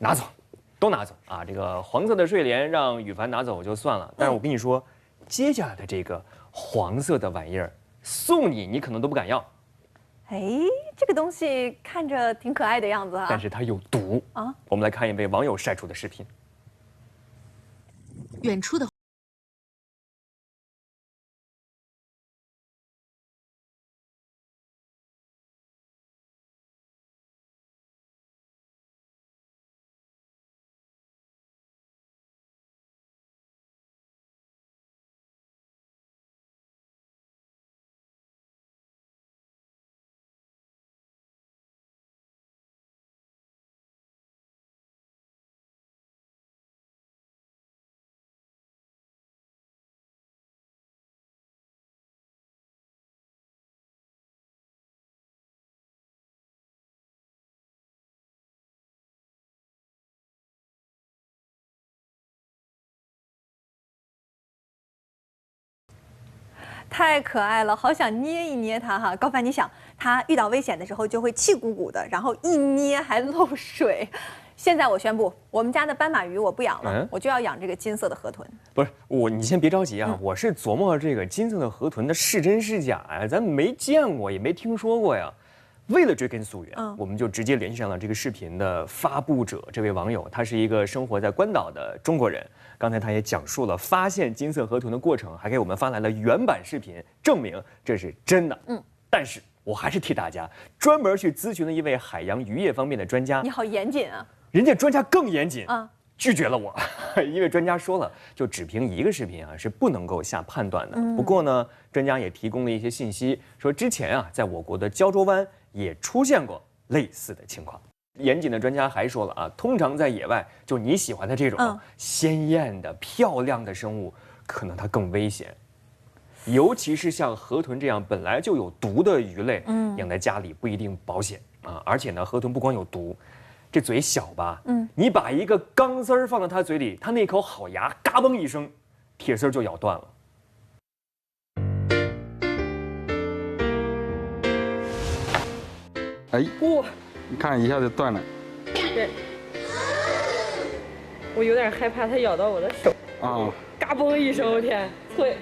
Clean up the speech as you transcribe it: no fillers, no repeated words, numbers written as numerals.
拿走，都拿走啊！这个黄色的睡莲让羽凡拿走就算了，但是我跟你说，接下来的这个黄色的玩意儿送你，你可能都不敢要。哎，这个东西看着挺可爱的样子啊，但是它有毒啊！我们来看一位网友晒出的视频。远处的。太可爱了，好想捏一捏它哈。高凡，你想，它遇到危险的时候就会气鼓鼓的，然后一捏还漏水。现在我宣布，我们家的斑马鱼我不养了，我就要养这个金色的河豚。不是我，你先别着急啊，我是琢磨这个金色的河豚的是真是假呀，咱没见过，也没听说过呀。为了追根溯源，我们就直接联系上了这个视频的发布者，这位网友，他是一个生活在关岛的中国人。刚才他也讲述了发现金色河豚的过程，还给我们发来了原版视频，证明这是真的。但是我还是替大家专门去咨询了一位海洋渔业方面的专家。你好严谨啊！人家专家更严谨啊，拒绝了我，因为专家说了，就只凭一个视频啊是不能够下判断的。不过呢，专家也提供了一些信息，说之前啊，在我国的胶州湾也出现过类似的情况。严谨的专家还说了啊，通常在野外，就你喜欢的这种鲜艳的、漂亮的生物，可能它更危险。尤其是像河豚这样本来就有毒的鱼类，养在家里不一定保险啊。而且呢，河豚不光有毒，这嘴小吧，你把一个钢丝儿放到它嘴里，它那口好牙嘎嘣一声，铁丝就咬断了。哎，哇！你看一下就断了。对，我有点害怕它咬到我的手。啊！嘎嘣一声，我天，会。